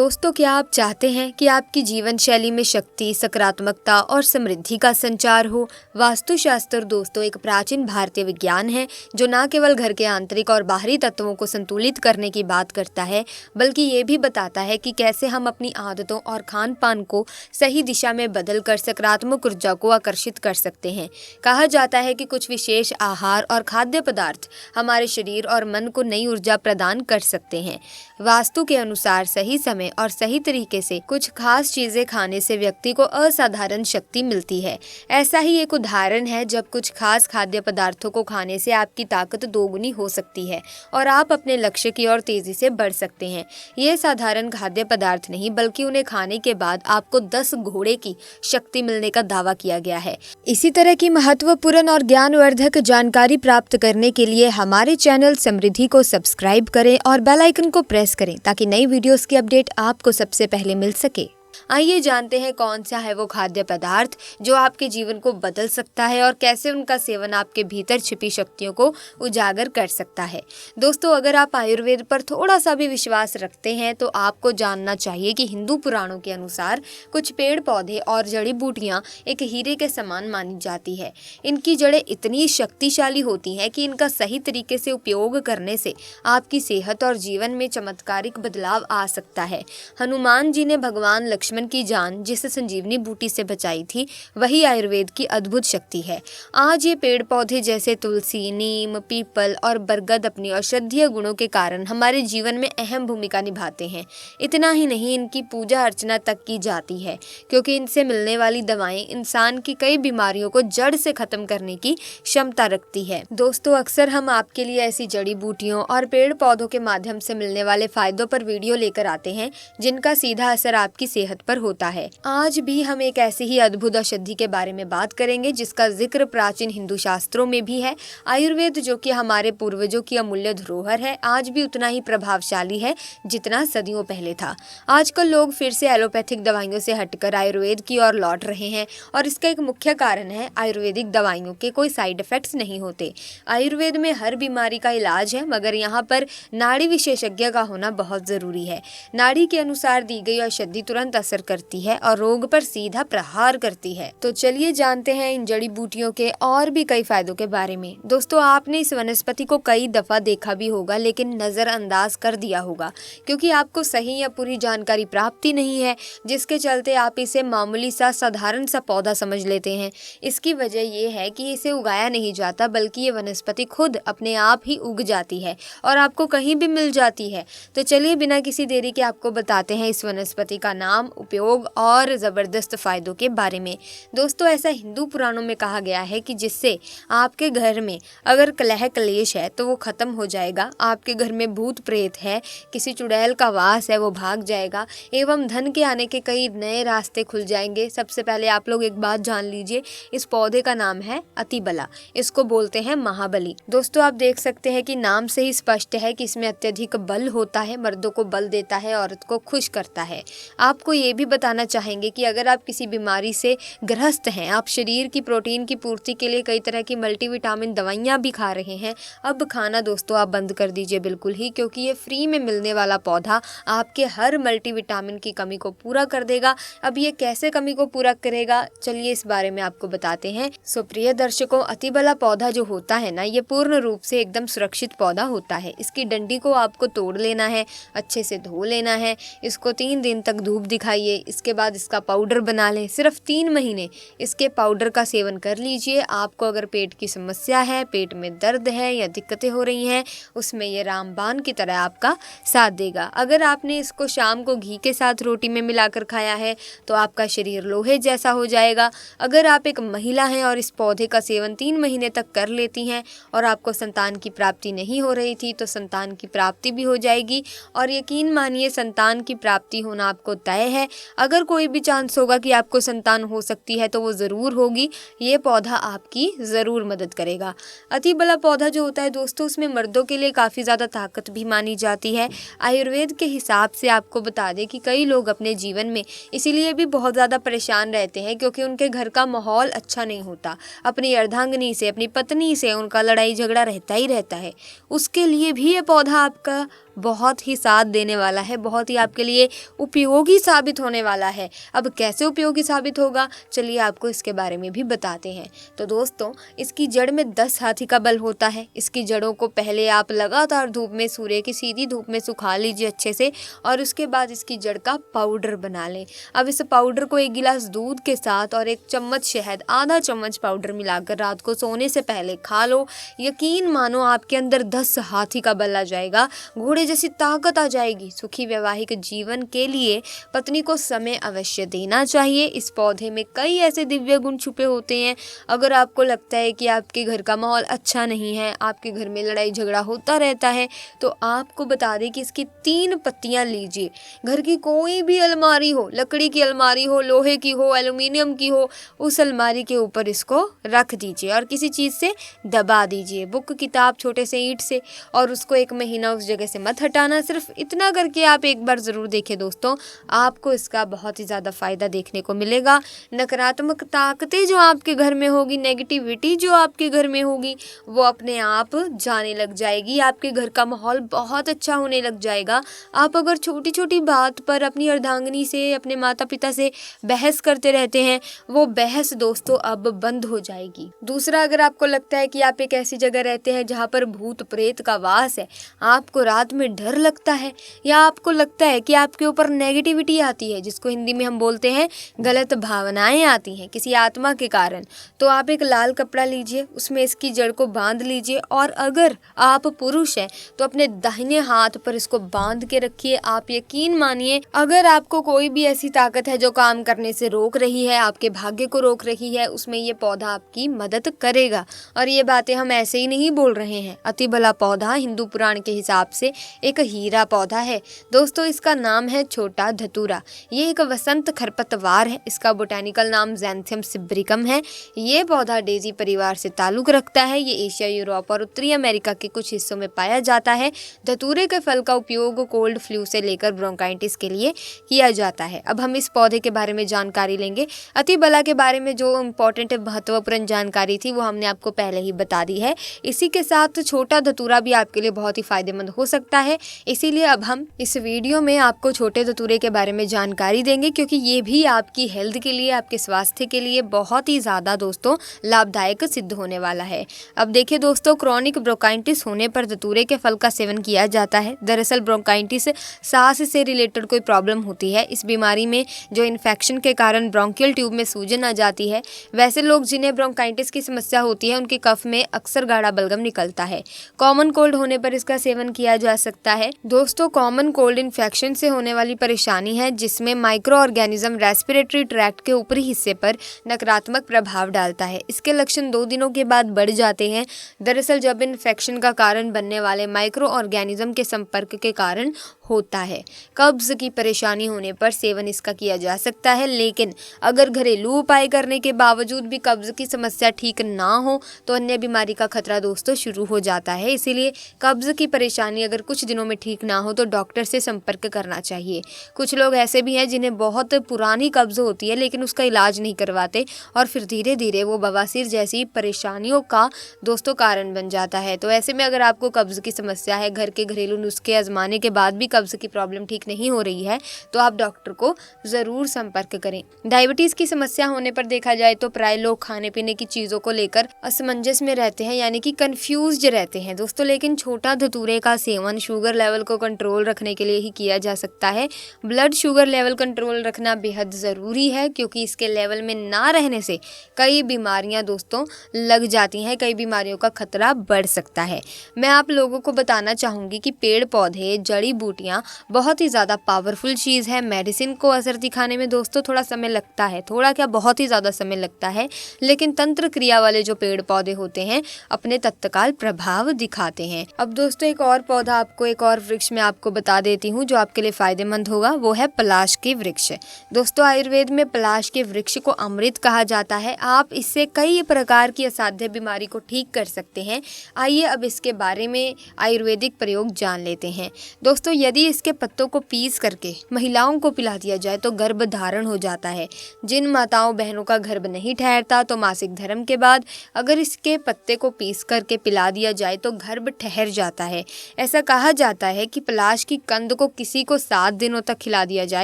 दोस्तों, क्या आप चाहते हैं कि आपकी जीवन शैली में शक्ति, सकारात्मकता और समृद्धि का संचार हो? वास्तुशास्त्र दोस्तों एक प्राचीन भारतीय विज्ञान है जो न केवल घर के आंतरिक और बाहरी तत्वों को संतुलित करने की बात करता है, बल्कि ये भी बताता है कि कैसे हम अपनी आदतों और खान पान को सही दिशा में बदल कर सकारात्मक ऊर्जा को आकर्षित कर सकते हैं। कहा जाता है कि कुछ विशेष आहार और खाद्य पदार्थ हमारे शरीर और मन को नई ऊर्जा प्रदान कर सकते हैं। वास्तु के अनुसार सही समय और सही तरीके से कुछ खास चीजें खाने से व्यक्ति को असाधारण शक्ति मिलती है। ऐसा ही एक उदाहरण है जब कुछ खास खाद्य पदार्थों को खाने से आपकी ताकत दोगुनी हो सकती है और आप अपने लक्ष्य की ओर तेजी से बढ़ सकते हैं। ये साधारण खाद्य पदार्थ नहीं, बल्कि उन्हें खाने के बाद आपको 10 घोड़े की शक्ति मिलने का दावा किया गया है। इसी तरह की महत्वपूर्ण और ज्ञानवर्धक जानकारी प्राप्त करने के लिए हमारे चैनल समृद्धि को सब्सक्राइब करें और बेल आइकन को प्रेस करें ताकि नई वीडियोस की अपडेट आपको सबसे पहले मिल सके। आइए जानते हैं कौन सा है वो खाद्य पदार्थ जो आपके जीवन को बदल सकता है और कैसे उनका सेवन आपके भीतर छिपी शक्तियों को उजागर कर सकता है। दोस्तों, अगर आप आयुर्वेद पर थोड़ा सा भी विश्वास रखते हैं तो आपको जानना चाहिए कि हिंदू पुराणों के अनुसार कुछ पेड़ पौधे और जड़ी बूटियां एक हीरे के समान मानी जाती है। इनकी जड़ें इतनी शक्तिशाली होती हैं कि इनका सही तरीके से उपयोग करने से आपकी सेहत और जीवन में चमत्कारिक बदलाव आ सकता है। हनुमान जी ने भगवान लक्ष्मण की जान जिस संजीवनी बूटी से बचाई थी, वही आयुर्वेद की अद्भुत शक्ति है। आज ये पेड़ पौधे जैसे तुलसी, नीम, पीपल और बरगद अपनी औषधीय गुणों के कारण हमारे जीवन में अहम भूमिका निभाते हैं। इतना ही नहीं, इनकी पूजा अर्चना तक की जाती है क्योंकि इनसे मिलने वाली दवाएं इंसान की कई बीमारियों को जड़ से खत्म करने की क्षमता रखती है। दोस्तों, अक्सर हम आपके लिए ऐसी जड़ी बूटियों और पेड़ पौधों के माध्यम से मिलने वाले फायदों पर वीडियो लेकर आते हैं जिनका सीधा असर आपकी सेहत पर होता है। आज भी हम एक ऐसी ही अद्भुत औषधि के बारे में बात करेंगे जिसका जिक्र प्राचीन हिंदू शास्त्रों में भी है। आयुर्वेद जो कि हमारे पूर्वजों की अमूल्य धरोहर है, आज भी उतना ही प्रभावशाली है जितना सदियों पहले था। आजकल लोग फिर से एलोपैथिक दवाइयों से हटकर आयुर्वेद की ओर लौट रहे हैं और इसका एक मुख्य कारण है आयुर्वेदिक दवाइयों के कोई साइड इफेक्ट्स नहीं होते। आयुर्वेद में हर बीमारी का इलाज है, मगर यहाँ पर नाड़ी विशेषज्ञ का होना बहुत जरूरी है। नाड़ी के अनुसार दी गई औषधि तुरंत असर करती है और रोग पर सीधा प्रहार करती है। तो चलिए जानते हैं इन जड़ी बूटियों के और भी कई फायदों के बारे में। दोस्तों, आपने इस वनस्पति को कई दफा देखा भी होगा, लेकिन नजरअंदाज कर दिया होगा क्योंकि आपको सही या पूरी जानकारी प्राप्ति नहीं है, जिसके चलते आप इसे मामूली सा साधारण सा पौधा समझ लेते हैं। इसकी वजह ये है कि इसे उगाया नहीं जाता, बल्कि ये वनस्पति खुद अपने आप ही उग जाती है और आपको कहीं भी मिल जाती है। तो चलिए बिना किसी देरी के आपको बताते हैं इस वनस्पति का नाम, उपयोग और ज़बरदस्त फ़ायदों के बारे में। दोस्तों, ऐसा हिंदू पुराणों में कहा गया है कि जिससे आपके घर में अगर कलह कलेश है तो वो ख़त्म हो जाएगा। आपके घर में भूत प्रेत है, किसी चुड़ैल का वास है, वो भाग जाएगा एवं धन के आने के कई नए रास्ते खुल जाएंगे। सबसे पहले आप लोग एक बात जान लीजिए, इस पौधे का नाम है अतिबला। इसको बोलते हैं महाबली। दोस्तों, आप देख सकते हैं कि नाम से ही स्पष्ट है कि इसमें अत्यधिक बल होता है, मर्दों को बल देता है, औरत को खुश करता है। आपको ये भी बताना चाहेंगे कि अगर आप किसी बीमारी से ग्रस्त हैं, आप शरीर की प्रोटीन की पूर्ति के लिए कई तरह की मल्टीविटामिन दवाइयाँ भी खा रहे हैं, अब खाना दोस्तों आप बंद कर दीजिए बिल्कुल ही, क्योंकि ये फ्री में मिलने वाला पौधा आपके हर मल्टीविटामिन की कमी को पूरा कर देगा। अब ये कैसे कमी को पूरा करेगा, चलिए इस बारे में आपको बताते हैं। सो प्रिय दर्शकों, अतिबला पौधा जो होता है ना, ये पूर्ण रूप से एकदम सुरक्षित पौधा होता है। इसकी डंडी को आपको तोड़ लेना है, अच्छे से धो लेना है, इसको 3 दिन तक धूप दिखाइए, इसके बाद इसका पाउडर बना लें। सिर्फ 3 महीने इसके पाउडर का सेवन कर लीजिए। आपको अगर पेट की समस्या है, पेट में दर्द है या दिक्कतें हो रही हैं, उसमें ये रामबाण की तरह आपका साथ देगा। अगर आपने इसको शाम को घी के साथ रोटी में मिलाकर खाया है तो आपका शरीर लोहे जैसा हो जाएगा। अगर आप एक महिला हैं और इस पौधे का सेवन 3 महीने तक कर लेती हैं और आपको संतान की प्राप्ति नहीं हो रही थी, तो संतान की प्राप्ति भी हो जाएगी। और यकीन मानिए, संतान की प्राप्ति होना आपको तय है है। अगर कोई भी चांस होगा कि आपको संतान हो सकती है तो वो ज़रूर होगी। ये पौधा आपकी ज़रूर मदद करेगा। अति बला पौधा जो होता है दोस्तों, उसमें मर्दों के लिए काफ़ी ज़्यादा ताकत भी मानी जाती है। आयुर्वेद के हिसाब से आपको बता दें कि कई लोग अपने जीवन में इसीलिए भी बहुत ज़्यादा परेशान रहते हैं क्योंकि उनके घर का माहौल अच्छा नहीं होता। अपनी अर्धांगिनी से, अपनी पत्नी से उनका लड़ाई झगड़ा रहता ही रहता है। उसके लिए भी ये पौधा आपका बहुत ही साथ देने वाला है, बहुत ही आपके लिए उपयोगी साबित होने वाला है। अब कैसे उपयोगी साबित होगा, चलिए आपको इसके बारे में भी बताते हैं। तो दोस्तों, इसकी जड़ में 10 हाथी का बल होता है। इसकी जड़ों को पहले आप लगातार धूप में, सूर्य की सीधी धूप में सुखा लीजिए अच्छे से, और उसके बाद इसकी जड़ का पाउडर बना लें। अब इस पाउडर को 1 गिलास दूध के साथ और 1 चम्मच शहद, आधा चम्मच पाउडर मिलाकर रात को सोने से पहले खा लो। यकीन मानो आपके अंदर 10 हाथी का बल आ जाएगा, घोड़े जैसी ताकत आ जाएगी। सुखी वैवाहिक जीवन के लिए पत्नी को समय अवश्य देना चाहिए। इस पौधे में कई ऐसे दिव्य गुण छुपे होते हैं। अगर आपको लगता है कि आपके घर का माहौल अच्छा नहीं है, आपके घर में लड़ाई झगड़ा होता रहता है, तो आपको बता दें कि इसकी 3 पत्तियां लीजिए। घर की कोई भी अलमारी हो, लकड़ी की अलमारी हो, लोहे की हो, एल्युमिनियम की हो, उस अलमारी के ऊपर इसको रख दीजिए और किसी चीज़ से दबा दीजिए, बुक, किताब, छोटे से ईंट से, और उसको 1 महीना उस जगह से मत हटाना। सिर्फ इतना करके आप एक बार ज़रूर देखें दोस्तों, आपको इसका बहुत ही ज़्यादा फ़ायदा देखने को मिलेगा। नकारात्मक ताकतें जो आपके घर में होगी, नेगेटिविटी जो आपके घर में होगी, वो अपने आप जाने लग जाएगी। आपके घर का माहौल बहुत अच्छा होने लग जाएगा। आप अगर छोटी छोटी बात पर अपनी अर्धांगिनी से, अपने माता पिता से बहस करते रहते हैं, वो बहस दोस्तों अब बंद हो जाएगी। दूसरा, अगर आपको लगता है कि आप एक ऐसी जगह रहते हैं जहाँ पर भूत प्रेत का वास है, आपको रात में डर लगता है, या आपको लगता है कि आपके ऊपर नेगेटिविटी आती है, जिसको हिंदी में हम बोलते हैं गलत भावनाएं आती हैं किसी आत्मा के कारण, तो आप एक लाल कपड़ा लीजिए, उसमें इसकी जड़ को बांध लीजिए, और अगर आप पुरुष हैं तो अपने दाहिने हाथ पर इसको बांध के रखिए। आप यकीन मानिए, अगर आपको कोई भी ऐसी ताकत है जो काम करने से रोक रही है, आपके भाग्य को रोक रही है, उसमें ये पौधा आपकी मदद करेगा। और ये बातें हम ऐसे ही नहीं बोल रहे हैं। अति भला पौधा हिंदू पुराण के हिसाब से एक हीरा पौधा है दोस्तों। इसका नाम है छोटा धतूरा। ये एक वसंत खरपतवार है। इसका बोटेनिकल नाम ज़ैंथियम सिब्रिकम है। ये पौधा डेजी परिवार से ताल्लुक रखता है। ये एशिया, यूरोप और उत्तरी अमेरिका के कुछ हिस्सों में पाया जाता है। धतूरे के फल का उपयोग कोल्ड फ्लू से लेकर ब्रोंकाइटिस के लिए किया जाता है। अब हम इस पौधे के बारे में जानकारी लेंगे। अति बला के बारे में जो इम्पोर्टेंट महत्वपूर्ण जानकारी थी वो हमने आपको पहले ही बता दी है। इसी के साथ छोटा धतूरा भी आपके लिए बहुत ही फायदेमंद हो सकता है। इसीलिए अब हम इस वीडियो में आपको छोटे धतूरे के बारे में जानकारी देंगे, क्योंकि ये भी आपकी हेल्थ के लिए, आपके स्वास्थ्य के लिए बहुत ही ज़्यादा दोस्तों लाभदायक सिद्ध होने वाला है। अब देखिए दोस्तों, क्रॉनिक ब्रोंकाइटिस होने पर धतूरे के फल का सेवन किया जाता है। दरअसल ब्रोंकाइटिस सांस से रिलेटेड कोई प्रॉब्लम होती है। इस बीमारी में जो इन्फेक्शन के कारण ब्रोंकियल ट्यूब में सूजन आ जाती है, वैसे लोग जिन्हें ब्रोंकाइटिस की समस्या होती है उनके कफ में अक्सर गाढ़ा बलगम निकलता है। कॉमन कोल्ड होने पर इसका सेवन किया जा सकता है। दोस्तों, कॉमन कोल्ड इन्फेक्शन से होने वाली परेशानी है जिसमें माइक्रो ऑर्गेनिज्म रेस्पिरेटरी ट्रैक्ट के ऊपरी हिस्से पर नकारात्मक प्रभाव डालता है। इसके लक्षण 2 दिनों के बाद बढ़ जाते हैं। दरअसल जब इन्फेक्शन का कारण बनने वाले माइक्रो ऑर्गेनिज्म के संपर्क के कारण होता है। कब्ज की परेशानी होने पर सेवन इसका किया जा सकता है, लेकिन अगर घरेलू उपाय करने के बावजूद भी कब्ज की समस्या ठीक ना हो तो अन्य बीमारी का खतरा दोस्तों शुरू हो जाता है। इसीलिए कब्ज की परेशानी अगर कुछ दिनों में ठीक ना हो तो डॉक्टर से संपर्क करना चाहिए। कुछ लोग ऐसे भी हैं जिन्हें बहुत पुरानी कब्ज होती है लेकिन उसका इलाज नहीं करवाते और फिर धीरे धीरे वो बवासीर जैसी परेशानियों का दोस्तों कारण बन जाता है। तो ऐसे में अगर आपको कब्ज की समस्या है, घर के घरेलू नुस्खे आजमाने के बाद भी कब्ज की प्रॉब्लम ठीक नहीं हो रही है, तो आप डॉक्टर को ज़रूर संपर्क करें। डायबिटीज़ की समस्या होने पर देखा जाए तो प्राय लोग खाने पीने की चीज़ों को लेकर असमंजस में रहते हैं, यानी कि कंफ्यूज्ड रहते हैं दोस्तों। लेकिन छोटा धतूरे का सेवन शुगर लेवल को कंट्रोल रखने के लिए ही किया जा सकता है। ब्लड शुगर लेवल कंट्रोल रखना बेहद ज़रूरी है, क्योंकि इसके लेवल में ना रहने से कई बीमारियां दोस्तों लग जाती हैं, कई बीमारियों का खतरा बढ़ सकता है। मैं आप लोगों को बताना चाहूँगी कि पेड़ पौधे, जड़ी बूटियाँ बहुत ही ज़्यादा पावरफुल चीज़ है। मेडिसिन को असर दिखाने में दोस्तों थोड़ा समय लगता है, थोड़ा क्या बहुत ही ज़्यादा समय लगता है, लेकिन तंत्र क्रिया वाले जो पेड़ पौधे होते हैं अपने तत्काल प्रभाव दिखाते हैं। अब दोस्तों एक और पौधा, आपको एक और वृक्ष में आपको बता देती हूँ जो आपके लिए फायदेमंद होगा, वो है पलाश। पलाश के वृक्ष। दोस्तों, आयुर्वेद में पलाश के वृक्ष को अमृत कहा जाता है। आप इससे कई प्रकार की असाध्य बीमारी को ठीक कर सकते हैं। आइए अब इसके बारे में आयुर्वेदिक प्रयोग जान लेते हैं। दोस्तों, यदि इसके पत्तों को पीस करके महिलाओं को पिला दिया जाए तो गर्भ धारण हो जाता है। जिन माताओं बहनों का गर्भ नहीं ठहरता तो मासिक धर्म के बाद अगर इसके पत्ते को पीस करके पिला दिया जाए तो गर्भ ठहर जाता है। ऐसा कहा जाता है कि पलाश की कंद को किसी को 7 दिनों तक खिला दिया जाए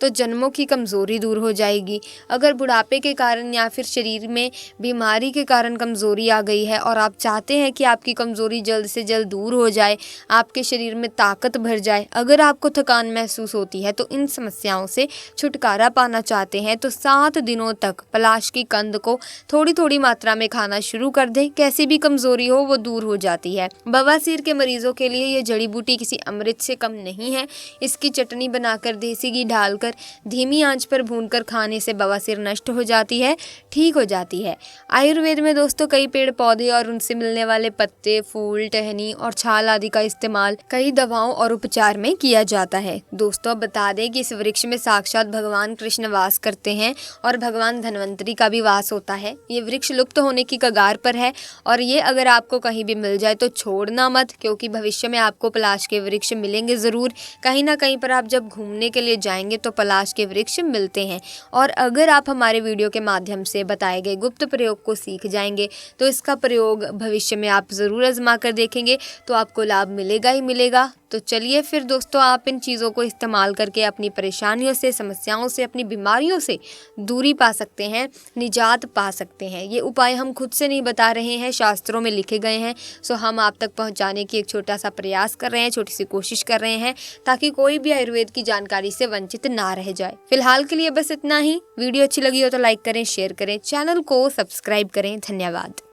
तो जन्मों की कमजोरी दूर हो जाएगी। अगर बुढ़ापे के कारण या फिर शरीर में बीमारी के कारण कमजोरी आ गई है और आप चाहते हैं कि आपकी कमजोरी जल्द से जल्द दूर हो जाए, आपके शरीर में ताकत भर जाए, अगर आपको थकान महसूस होती है तो इन समस्याओं से छुटकारा पाना चाहते हैं तो 7 दिनों तक पलाश की कंद को थोड़ी थोड़ी मात्रा में खाना शुरू कर दें। कैसी भी कमजोरी हो वो दूर हो जाती है। बवासीर के मरीजों के लिए ये जड़ी बूटी किसी अमृत से कम नहीं है। इसकी चटनी बनाकर देसी घी डालकर धीमी आंच पर भूनकर खाने से बवासीर नष्ट हो जाती है, ठीक हो जाती है। आयुर्वेद में दोस्तों कई पेड़ पौधे और उनसे मिलने वाले पत्ते, फूल, टहनी और छाल आदि का इस्तेमाल कई दवाओं और उपचार में किया जाता है। दोस्तों, बता दें कि इस वृक्ष में साक्षात भगवान कृष्ण वास करते हैं और भगवान धन्वंतरी का भी वास होता है। ये वृक्ष लुप्त होने की कगार पर है और ये अगर आपको कहीं भी मिल जाए तो छोड़ना मत, क्योंकि भविष्य में आपको पलाश के वृक्ष मिलेंगे ज़रूर। कहीं ना कहीं पर आप जब घूमने के लिए जाएंगे तो पलाश के वृक्ष मिलते हैं। और अगर आप हमारे वीडियो के माध्यम से बताए गए गुप्त प्रयोग को सीख जाएंगे तो इसका प्रयोग भविष्य में आप ज़रूर आजमा कर देखेंगे तो आपको लाभ मिलेगा ही मिलेगा। तो चलिए फिर दोस्तों, आप इन चीज़ों को इस्तेमाल करके अपनी परेशानियों से, समस्याओं से, अपनी बीमारियों से दूरी पा सकते हैं, निजात पा सकते हैं। ये उपाय हम खुद से नहीं बता रहे हैं, शास्त्रों में लिखे गए हैं। सो हम आप तक पहुंचाने की एक छोटा सा प्रयास कर रहे हैं, छोटी सी कोशिश कर रहे हैं ताकि कोई भी आयुर्वेद की जानकारी से वंचित ना रह जाए। फिलहाल के लिए बस इतना ही। वीडियो अच्छी लगी हो तो लाइक करें, शेयर करें, चैनल को सब्सक्राइब करें। धन्यवाद।